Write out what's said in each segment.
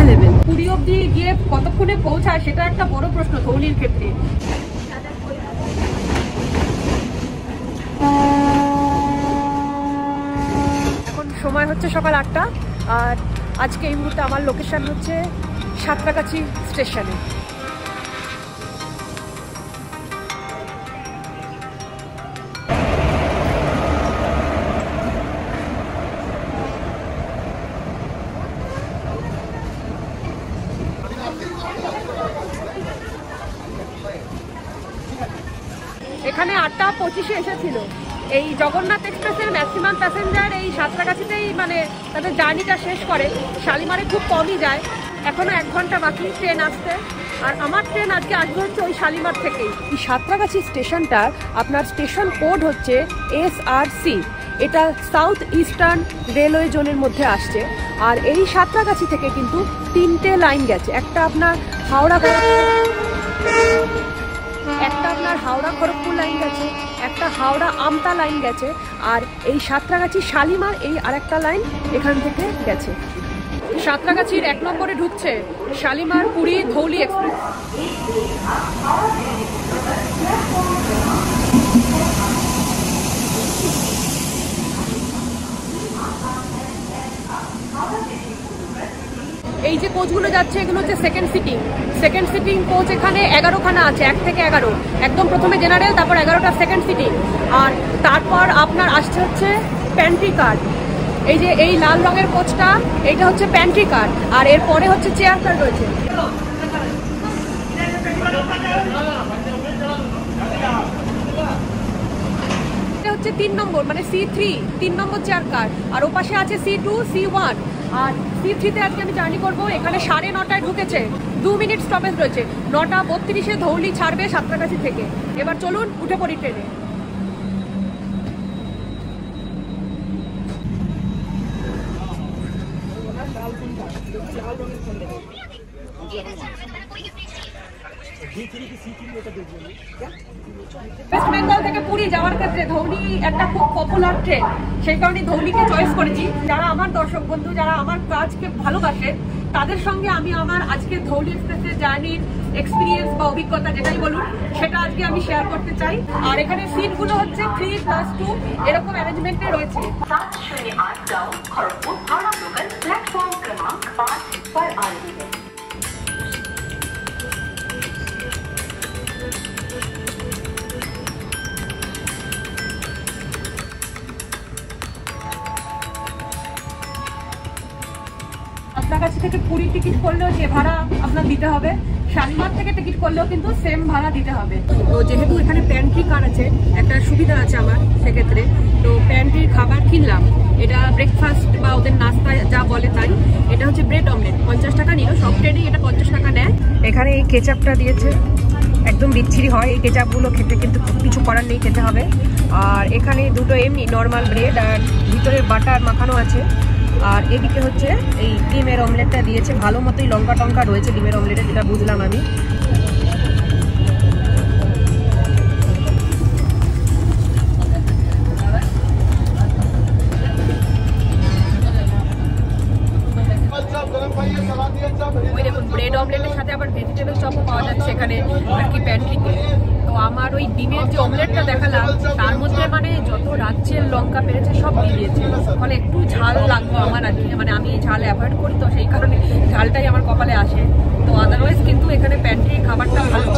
Available. Puri অব্দি গিয়ে কতক্ষণে পৌঁছায় সেটা একটা বড় প্রশ্ন ধৌলির ক্ষেত্রে। এখন সময় হচ্ছে সকাল 8টা, আর আজকে এই মুহূর্তে আমার লোকেশন হচ্ছে সাঁতরাগাছি স্টেশনে। এখানে 8:25 এসেছিল। এই জগন্নাথ এক্সপ্রেসের ম্যাক্সিমাম প্যাসেঞ্জার এই সাঁতরাগাছিতেই মানে তাদের জার্নিটা শেষ করে, শালিমারে খুব কমই যায়। এখনো 1 ঘন্টা বাকি ট্রেন আসতে, আর আমার ট্রেন আজকে আসবে হচ্ছে ওই শালিমার থেকেই। এই সাঁতরাগাছি স্টেশনটার আপনার স্টেশন কোড হচ্ছে SRC। এটা সাউথ ইস্টার্ন রেলওয়ে জোনের মধ্যে আসছে। আর এই সাঁতরাগাছি থেকে কিন্তু 3টে লাইন গেছে। একটা আপনার হাওড়া খড়গপুর লাইন গেছে, একটা হাওড়া আমতা লাইন গেছে, আর এই সাঁতরাগাছি শালিমার এই আরেকটা লাইন এখান থেকে গেছে। সাঁতরাগাছির 1 নম্বরে ঢুকছে শালিমার পুরী ধৌলি এক্সপ্রেস। এই যে কোচগুলো যাচ্ছে এগুলো হচ্ছে সেকেন্ড সিটিং কোচ। এখানে 11খানা আছে, 1 থেকে 11। একদম প্রথমে জেনারেল, তারপর 11টা সেকেন্ড সিটিং, আর তারপর আপনার আসছে হচ্ছে প্যান্ট্রি কার। এই যে এই লাল রঙের কোচটা, এইটা হচ্ছে প্যান্ট্রি কার, আর এরপরে হচ্ছে চেয়ার কার রয়েছে। এটা হচ্ছে 3 নম্বর মানে C3, 3 নম্বর চেয়ার কার, আর ওপাশে আছে C2, C1। আর C3-তে আজকে আমি জার্নি করবো। এখানে 9:30টায় ঢুকেছে, 2 মিনিট স্টপেজ রয়েছে। 9:32-এ ধৌলি ছাড়বে সাঁতরাগাছি থেকে। এবার চলুন উঠে পড়ি ট্রেনে। ওয়েস্ট বেঙ্গল থেকে পুরী যাওয়ার ক্ষেত্রে ধৌলি একটা খুব পপুলার ট্রেন, সেই কারণে ধৌলিকে চয়েস করেছি। যারা আমার দর্শক বন্ধু, যারা আমার কাজকে ভালোবাসে, তাদের সঙ্গে আমি আমার আজকে ধৌলি এক্সপ্রেসের জার্নির এক্সপিরিয়েন্স বা অভিজ্ঞতা যেটাই বলুন সেটা আজকে আমি শেয়ার করতে চাই। আর এখানে সিটগুলো হচ্ছে 3+2 এরকম অ্যারেঞ্জমেন্টে রয়েছে। সাঁতরাগাছি থেকে পুরী টিকিট করলেও যে ভাড়া আপনার দিতে হবে, শালিমার থেকে টিকিট করলেও কিন্তু সেম ভাড়া দিতে হবে। তো যেহেতু এখানে প্যান্ট্রি কার আছে, একটা সুবিধা আছে আমার সেক্ষেত্রে। তো প্যান্ট্রির খাবার কিনলাম, এটা ব্রেকফাস্ট বা ওদের নাস্তা যা বলে তাই। এটা হচ্ছে ব্রেড অমলেট, 50 টাকা নিল। সব ট্রেনেই এটা 50 টাকা নেয়। এখানে এই কেচাপটা দিয়েছে, একদম বিচ্ছিরি হয় এই কেচাপগুলো খেতে, কিন্তু কিছু করার নেই, খেতে হবে। আর এখানে দুটো এমনি নর্মাল ব্রেড, আর ভিতরে বাটার মাখানো আছে। আর এদিকে হচ্ছে এই ডিমের অমলেটটা দিয়েছে, ভালো মতোই লঙ্কা টঙ্কা রয়েছে ডিমের অমলেটে, যেটা বুঝলাম আমি। ওই দেখুন ব্রেড অমলেটের সাথে আবার ভেজিটেবল চপও পাওয়া যাচ্ছে এখানে আর কি প্যান্ট্রিতে। তো আমার ওই ডিমের যে অমলেটটা দেখালাম তার মধ্যে মানে যত রাজ্যের লঙ্কা পেরেছে সব দিয়ে দিয়েছে, ফলে একটু ঝাল লাগলো আমার আর কি। মানে আমি ঝাল অ্যাভয়েড করি, তো সেই কারণে ঝালটাই আমার কপালে আসে। তো আদারওয়াইজ কিন্তু এখানে প্যান্ট্রির খাবারটা ভালো।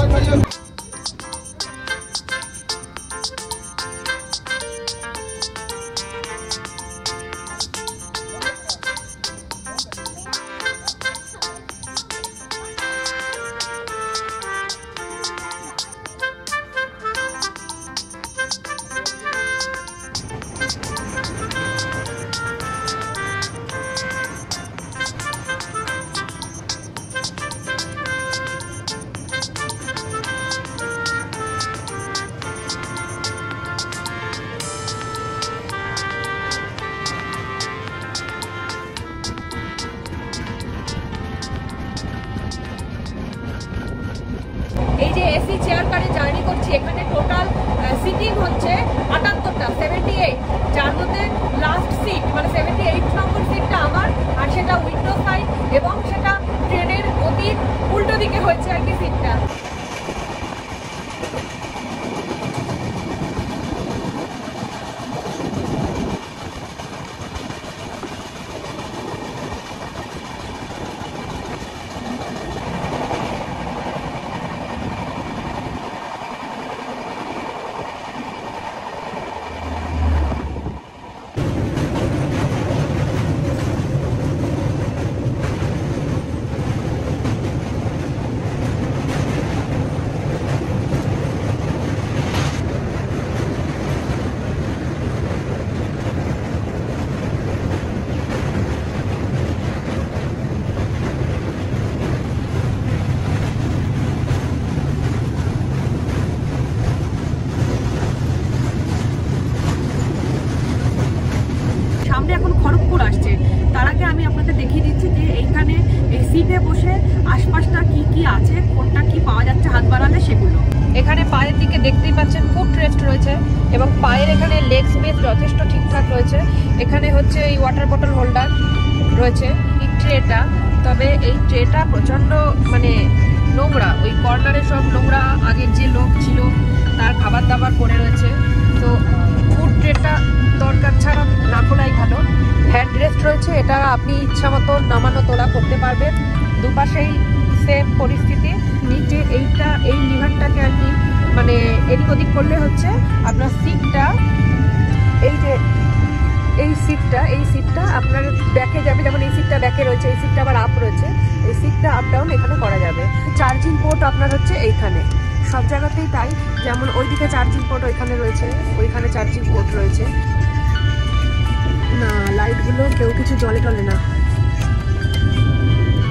এই যে এসি চেয়ার কারে জার্নি করছি, এখানে টোটাল সিটিং হচ্ছে 78টা, 78, যার মধ্যে লাস্ট সিট মানে 78 নম্বর সিটটা আমার, আর সেটা উইন্ডো সাইড এবং সেটা হয়েছে আর কি সিটটা। এখন খড়গপুর আসছে, তার আগে আমি আপনাদের দেখিয়ে দিচ্ছি যে এইখানে এই সিটে বসে আশপাশটা কি কি আছে, কোনটা কি পাওয়া যাচ্ছে হাত বাড়ালে সেগুলো। এখানে পায়ের দিকে দেখতেই পাচ্ছেন ফুট রেস্ট রয়েছে এবং পায়ের এখানে লেগ স্পেস যথেষ্ট ঠিকঠাক রয়েছে। এখানে হচ্ছে এই ওয়াটার বটল হোল্ডার রয়েছে, এই ট্রেটা। তবে এই ট্রেটা প্রচণ্ড মানে নোংরা, ওই কর্নারে সব নোংরা, আগের যে লোক ছিল তার খাবার দাবার পড়ে রয়েছে। তো ফুড ট্রেটা দরকার ছাড়া না খোলাই ভালো। হ্যান্ড রেস্ট রয়েছে, এটা আপনি ইচ্ছা মতো নামানো তোলা করতে পারবেন। দুপাশেই সেম পরিস্থিতি। নিচে এইটা এই লিভারটাকে আর কি মানে এদিক ওদিক করলে হচ্ছে আপনার সিটটা, এই যে এই সিটটা আপনার ব্যাকে যাবে। যেমন এই সিটটা ব্যাকে রয়েছে, এই সিটটা আবার আপ রয়েছে, এই সিটটা আপ ডাউন এখানে করা যাবে। চার্জিং পোর্ট আপনার হচ্ছে এইখানে, সব জায়গাতেই তাই। যেমন ওইদিকে চার্জিং পোর্ট ওইখানে রয়েছে, ওইখানে চার্জিং পোর্ট রয়েছে। না, লাইটগুলো কেউ কিছু জ্বলে টলে না,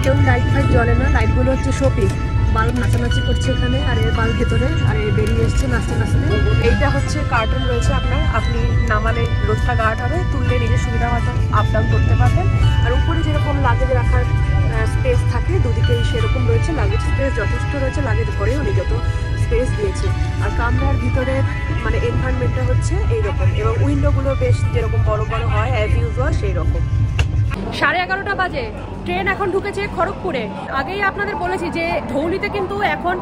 কেউ লাইট ফাইট জ্বলে না। লাইটগুলো হচ্ছে শোপিস। বাল্ব নাচানাচি করছে এখানে, আর এর বাল্ব ভেতরে, আর এ বেরিয়ে এসছে নাচতে নাচতে। এইটা হচ্ছে কার্টুন রয়েছে আপনার, আপনি নামালে রোদটা গার্ড হবে, তুললে নিজের সুবিধা মতো আপ ডাউন করতে পারবেন। আর উপরে যেরকম লাগেজ রাখার স্পেস থাকে, দুদিকেই সেরকম রয়েছে। লাগেজ স্পেস যথেষ্ট রয়েছে, লাগেজ ঘরেও যত স্পেস দিয়েছে। আর কামরার ভিতরে মানে এনভায়রনমেন্টটা হচ্ছে এইরকম, এবং উইন্ডোগুলো বেশ যেরকম বড় বড় হয় অ্যাজ ইউজুয়াল সেই রকম। 11:30 বাজে, ট্রেন এখন ঢুকেছে খড়গপুরে। আগেই আপনাদের বলেছি যে ধৌলিতে কিন্তু এখন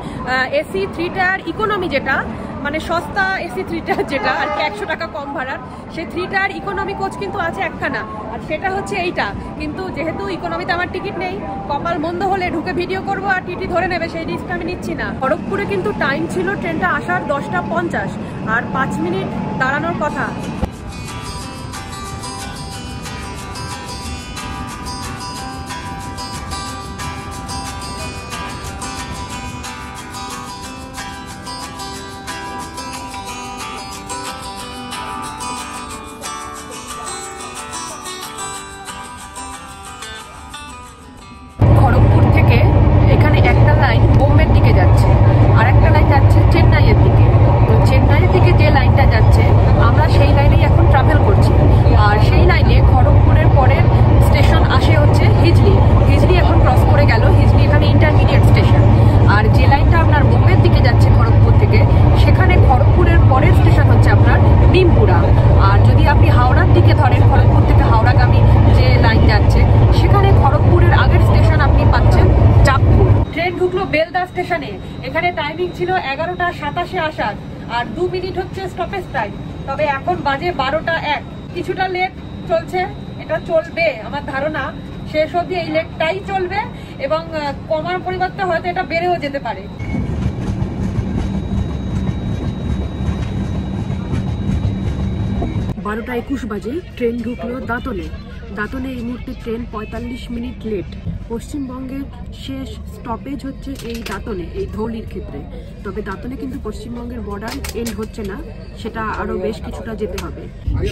এসি 3 টায়ার ইকোনমি, যেটা মানে সস্তা এসি 3 টায়ার, যেটা আর কি 100 টাকা কম ভাড়ার, সেই 3 টায়ার ইকোনমি কোচ কিন্তু আছে একখানা, আর সেটা হচ্ছে এইটা। কিন্তু যেহেতু ইকোনমিতে আমার টিকিট নেই, কপাল মন্দ হলে ঢুকে ভিডিও করবো আর টিটি ধরে নেবে, সেই রিস্কটা আমি নিচ্ছি না। খড়গপুরে কিন্তু টাইম ছিল ট্রেনটা আসার 10:50, আর 5 মিনিট দাঁড়ানোর কথা। স্টেশনে এখানে টাইমিং ছিল 11:27 আসার, আর 2 মিনিট হচ্ছে স্টপেজ টাইম। তবে এখন বাজে 12:01, কিছুটা লেট চলছে। এটা চলবে আমার ধারণা শেষ অবধি, এই লেটটাই চলবে, এবং কমার পরিবর্তে হয়তো এটা বেড়েও যেতে পারে। 12:21 বাজে ট্রেন ঢুকলো দাঁতনে। দাঁতনে এই মুহূর্তে ট্রেন 45 মিনিট লেট। পশ্চিমবঙ্গের শেষ স্টপেজ হচ্ছে এই দাঁতনে, এই ধৌলির ক্ষেত্রে। তবে দাঁতনে কিন্তু পশ্চিমবঙ্গের বর্ডার এন্ড হচ্ছে না, সেটা আরো বেশ কিছুটা যেতে হবে।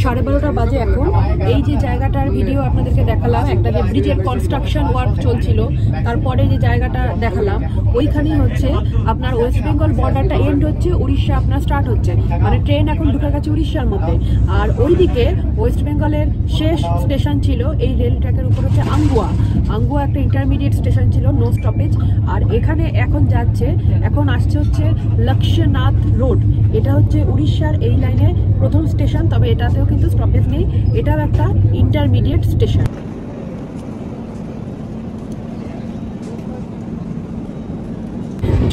12:30 বাজে এখন। এই যে জায়গাটার ভিডিও আপনাদেরকে দেখালাম, একটা যে ব্রিজের কনস্ট্রাকশন ওয়ার্ক চলছিল, তারপরে যে জায়গাটা দেখালাম, ওইখানেই হচ্ছে আপনার ওয়েস্ট বেঙ্গল বর্ডারটা এন্ড হচ্ছে, উড়িষ্যা আপনার স্টার্ট হচ্ছে। মানে ট্রেন এখন ঢুকে গেছে উড়িষ্যার মধ্যে। আর ওইদিকে ওয়েস্ট বেঙ্গলের শেষ স্টেশন ছিল এই রেল ট্র্যাকের উপর হচ্ছে আঙ্গুয়া। আঙ্গুয়া একটা ইন্টারমিডিয়েট স্টেশন ছিল, নো স্টপেজ। আর এখানে এখন যাচ্ছে, এখন আসছে হচ্ছে লক্ষ্যনাথ রোড। এটা হচ্ছে উড়িষ্যার এই লাইনে প্রথম স্টেশন, তবে এটাতেও কিন্তু স্টপেজ নেই, এটাও একটা ইন্টারমিডিয়েট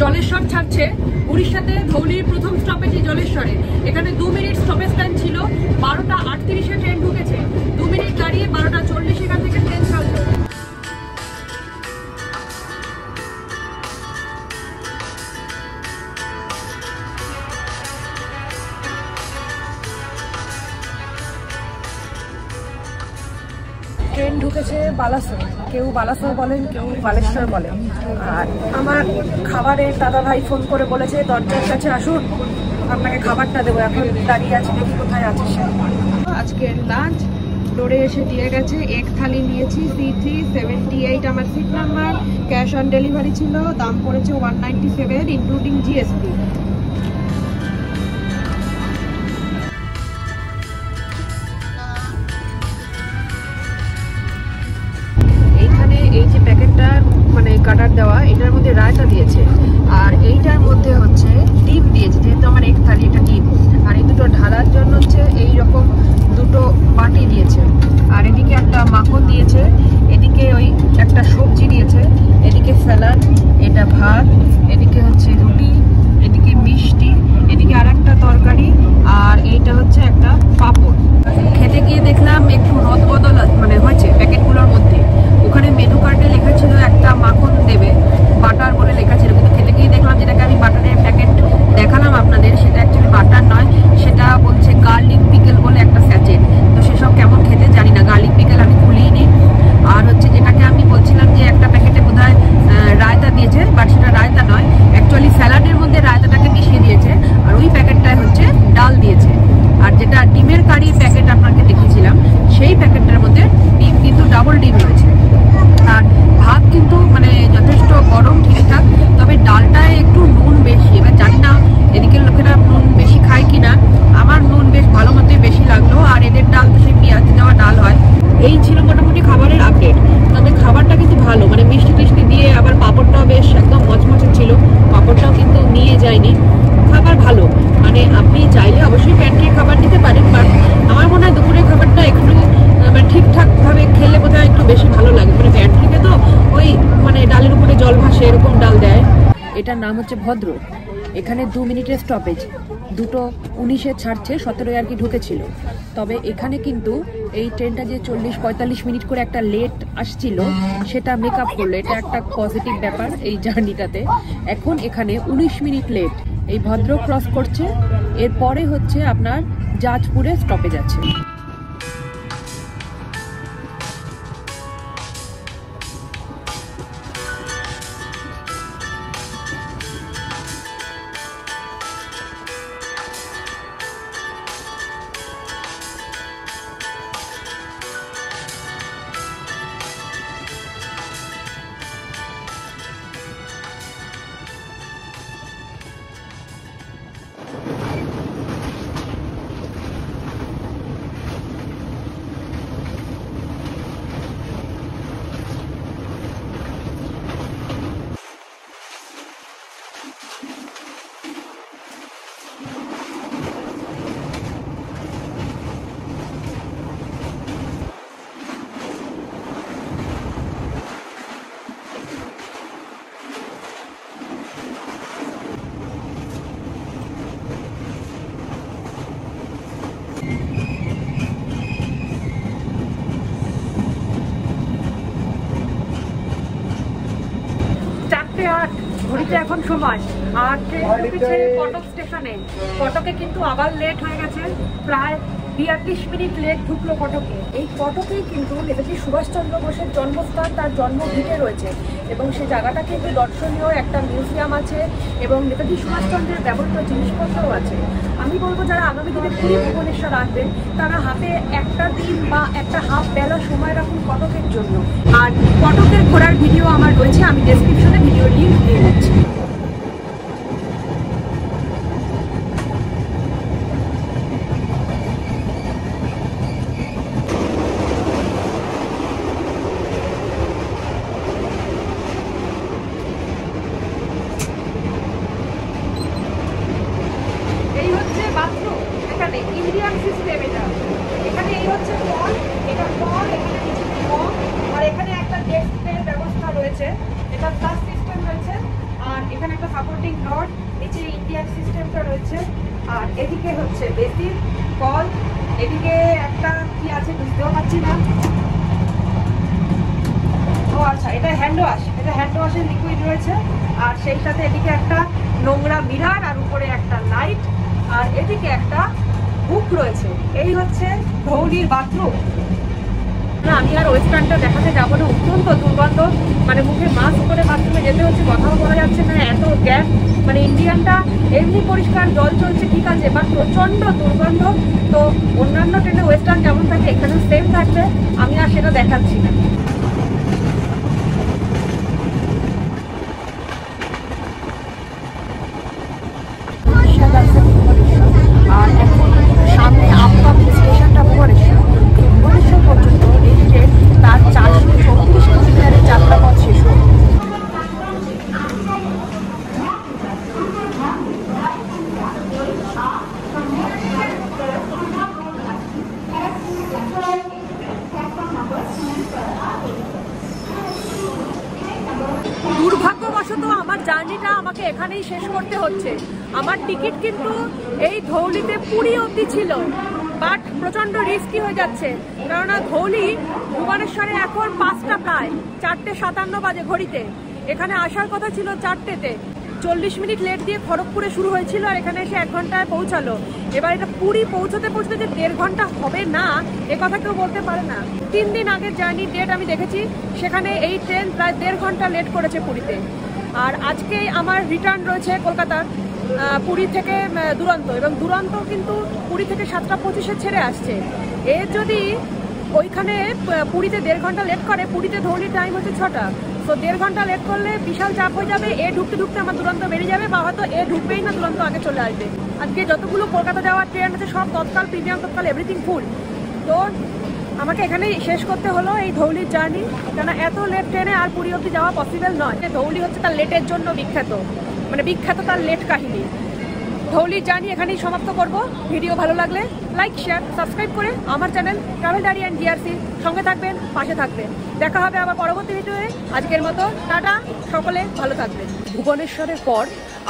জলেশ্বর ছাড়ছে উড়িষ্যাতে। ধৌলির প্রথম স্টপেজ জলেশ্বরে। এখানে 2 মিনিট স্টপেজ টাইম ছিল। 12টা 38-এ ট্রেন ঢুকেছে। 2 মিনিট দাঁড়িয়ে 12টা 40 এখান থেকে ট্রেন ছাড়লো। ট্রেন ঢুকেছে বালাসোর। কেউ বালাসোর বলেন, কেউ বালেশ্বর বলেন। আর আমার খাবারের দাদা ভাই ফোন করে বলেছে দরজার কাছে আসুন, আপনাকে খাবারটা দেবো। এখন দাঁড়িয়ে আছি, দেখি কোথায় আছে সে। আজকের লাঞ্চ ডোরে এসে দিয়ে গেছে। এক থালি নিয়েছি, C378 আমার seat number. Cash on delivery ছিল, দাম পড়েছে 197 ইনক্লুডিং জিএসটি। এই যে প্যাকেটটা মানে কাটার দেওয়া, এটার মধ্যে রায়তা দিয়েছে, আর এইটার মধ্যে হচ্ছে ডিম দিয়েছে। যেহেতু আমার এক থালি এটা ডিম, আর এই দুটো ঢালার জন্য হচ্ছে এই রকম দুটো বাটি দিয়েছে। আর এদিকে একটা মাখন দিয়েছে, এদিকে ওই একটা সবজি দিয়েছে, এদিকে স্যালাড, এটা ভাত, এদিকে হচ্ছে রুটি, এদিকে মিষ্টি, এদিকে আর একটা তরকারি, আর এইটা হচ্ছে একটা পাঁপড়। খেতে গিয়ে দেখলাম একটু রদ বদল মানে হয়েছে প্যাকেটগুলোর মধ্যে। ওখানে মেনু কার্ডে লেখা ছিল একটা মাখন দেবে, বাটার বলে লেখা ছিল, কিন্তু খেতে গিয়ে দেখলাম যেটাকে আমি বাটারের প্যাকেট দেখালাম আপনাদের, সেটা অ্যাকচুয়ালি বাটার নয়, সেটা বলছে গার্লিক পিকেল বলে একটা স্যাচেট। তো সেসব কেমন খেতে জানি না, গার্লিক পিকেল আমি খুলিনি। আর হচ্ছে যেটাকে আমি বলছিলাম যে একটা প্যাকেটে বোধহয় রায়তা দিয়েছে, বাট সেটা রায়তা নয়, অ্যাকচুয়ালি স্যালাডের মধ্যে রায়তাটাকে মিশিয়ে দিয়েছে, আর ওই প্যাকেটটায় হচ্ছে ডাল দিয়েছে। আর যেটা ডিমের কারির প্যাকেট আপনাকে দেখিয়েছিলাম, সেই প্যাকেটটার মধ্যে ডিম কিন্তু ডাবল ডিম রয়েছে। আর ভাত কিন্তু মানে যথেষ্ট গরম, ঠিকঠাক, তবে ডালটায় একটু নুন বেশি। এবার জানি না এদিকের লোকেরা নুন বেশি খায় কিনা, আমার নুন বেশ ভালো মতোই বেশি লাগলো। আর এদের ডাল তো সেই পেঁয়াজ দেওয়া ডাল হয়। এই ছিল মোটামুটি খাবারের আপডেট। তবে খাবারটা কিন্তু ভালো, মানে মিষ্টি টিষ্টি দিয়ে, আবার পাঁপড়টাও বেশ একদম মচমচে ছিল, পাঁপড়টাও কিন্তু নিয়ে যায়নি। খাবার ভালো, মানে আপনি চাইলে অবশ্যই প্যান্ট্রির খাবার নিতে পারেন, বাট আমার মনে হয় দুপুরের খাবারটা একটু ঠিকঠাক ভাবে খেলে বোধহয় একটু বেশি ভালো লাগে। মানে প্যান্ট্রিতে তো ওই মানে ডালের উপরে জল ভাসে এরকম ডাল দেয়। এটার নাম হচ্ছে ভদ্র। এখানে 2 মিনিটের স্টপেজ, 2:19-এ ছাড়ছে, 17 আর কি ঢুকেছিল। তবে এখানে কিন্তু এই ট্রেনটা যে 40-45 মিনিট করে একটা লেট আসছিল, সেটা মেকআপ করলো। এটা একটা পজিটিভ ব্যাপার এই জার্নিটাতে। এখন এখানে 19 মিনিট লেট। এই ভদ্র ক্রস করছে, এরপরে হচ্ছে আপনার জাজপুরে স্টপেজ আছে। ঘড়িতে এখন সময়, আর ট্রেন ঢুকেছে কটক স্টেশনে। কটকে কিন্তু আবার লেট হয়ে গেছে, প্রায় 42 মিনিট লেট ঢুকলো কটকে। এই কটকেই কিন্তু নেতাজি সুভাষচন্দ্র বোসের জন্মস্থান, তার জন্মভিটে রয়েছে, এবং সেই জায়গাটা কিন্তু দর্শনীয় একটা মিউজিয়াম আছে, এবং নেতাজি সুভাষচন্দ্রের ব্যবহৃত জিনিসপত্রও আছে। আমি বলবো যারা আগামী দিনে পুরী ভুবনেশ্বর আসবেন, তারা হাতে একটা দিন বা একটা হাফ বেলা সময় রাখুন কটকের জন্য। আর কটকের ঘোরার ভিডিও আমার রয়েছে, আমি ডেসক্রিপশনে ভিডিও লিঙ্ক দিয়ে দিচ্ছি। ইন্ডিয়ান সিস্টেম এটা। এখানে এই হচ্ছে কল, এটা কল, এখানে নিচে কল, আর এখানে একটা ডেস্কের ব্যবস্থা রয়েছে, এটা প্লাস সিস্টেম রয়েছে। আর এখানে একটা সাপোর্টিং রড, নিচে ইন্ডিয়ান সিস্টেমটা রয়েছে। আর এদিকে হচ্ছে বেসিন, কল, এদিকে একটা কি আছে বুঝতেও পারছি না। ও আচ্ছা, এটা হ্যান্ড ওয়াশ, এটা হ্যান্ড ওয়াশের লিকুইড রয়েছে। আর সেই সাথে এদিকে একটা নোংরা মিরার, আর উপরে একটা লাইট, আর এদিকে একটা বুক রয়েছে। এই হচ্ছে ধৌলির বাথরুম। আমি আর ওয়েস্টার্নটা দেখাতে যাবো না, অত্যন্ত দুর্গন্ধ, মানে মুখে মাস্ক করে বাথরুমে যেতে হচ্ছে, কথাও বলা যাচ্ছে না, এত গ্যাস। মানে ইন্ডিয়ানটা এমনি পরিষ্কার, জল চলছে ঠিক আছে, বাট প্রচণ্ড দুর্গন্ধ। তো অন্যান্য ট্রেনে ওয়েস্টার্ন যেমন থাকে এখানে সেম থাকবে, আমি আর সেটা দেখাচ্ছি না। আর এখন সামনে আপকামিং স্টেশনটা ভুবনেশ্বর। ভুবনেশ্বর পর্যন্ত এই ট্রেন তার 434 কিলোমিটারের যাত্রাপথ শেষ হয়। দুর্ভাগ্যবশত আমার জার্নিটা আমাকে এখানেই শেষ করতে হচ্ছে। আমার টিকিট কিন্তু এই ধৌলিতে পুরী অবধি ছিল, বাট প্রচণ্ড রিস্কি হয়ে যাচ্ছে, কেননা ধৌলি ভুবনেশ্বরে এখন 5টা প্রায় 4:57 বাজে ঘড়িতে। এখানে আসার কথা ছিল 4টেতে, 40 মিনিট লেট দিয়ে খড়গপুরে শুরু হয়েছিল, আর এখানে এসে 1 ঘন্টায় পৌঁছালো। এবার এটা পুরী পৌঁছতে পৌঁছতে যে 1.5 ঘন্টা হবে না, এ কথা কেউ বলতে পারে না। 3 দিন আগের জার্নির ডেট আমি দেখেছি, সেখানে এই ট্রেন প্রায় 1.5 ঘন্টা লেট করেছে পুরীতে। আর আজকে আমার রিটার্ন রয়েছে কলকাতার, পুরী থেকে দুরন্ত, এবং দুরন্ত কিন্তু পুরী থেকে 7:25-এ ছেড়ে আসছে। এর যদি ওইখানে পুরীতে 1.5 ঘন্টা লেট করে, পুরীতে ধৌলির টাইম হচ্ছে 6টা, তো 1.5 ঘন্টা লেট করলে বিশাল চাপ হয়ে যাবে। এ ঢুকতে ঢুকতে আমার দুরন্ত বেরিয়ে যাবে, বা হয়তো এ ঢুকবেই না, দুরন্ত আগে চলে আসবে। আজকে যতগুলো কলকাতা যাওয়ার ট্রেন আছে সব তৎকাল, প্রিমিয়াম তৎকাল, এভরিথিং ফুল। তো আমাকে এখানেই শেষ করতে হলো এই ধৌলির জার্নি, কেন এত লেট ট্রেনে আর পুরী অবধি যাওয়া পসিবল নয়। ধৌলি হচ্ছে তার লেটের জন্য বিখ্যাত, মানে বিখ্যাত তার লেট কাহিনী। ধৌলির জার্নি এখানেই সমাপ্ত করব। ভিডিও ভালো লাগলে লাইক, শেয়ার, সাবস্ক্রাইব করে আমার channel travel diary and GRC সঙ্গে থাকবেন, পাশে থাকবেন। দেখা হবে আবার পরবর্তী ভিডিওতে। আজকের মতো টাটা, সকলে ভালো থাকবেন। ভুবনেশ্বরের পর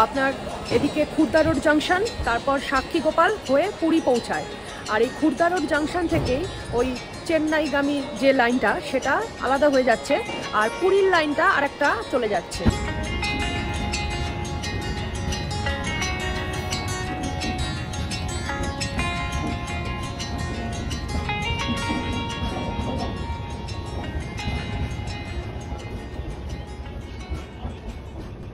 আপনার এদিকে খুর্দা রোড জাংশন, তারপর সাক্ষী গোপাল হয়ে পুরী পৌঁছায়। আর এই খুর্দা রোড জাংশন থেকেই ওই চেন্নাইগামী যে লাইনটা সেটা আলাদা হয়ে যাচ্ছে, আর পুরীর লাইনটা আরেকটা চলে যাচ্ছে।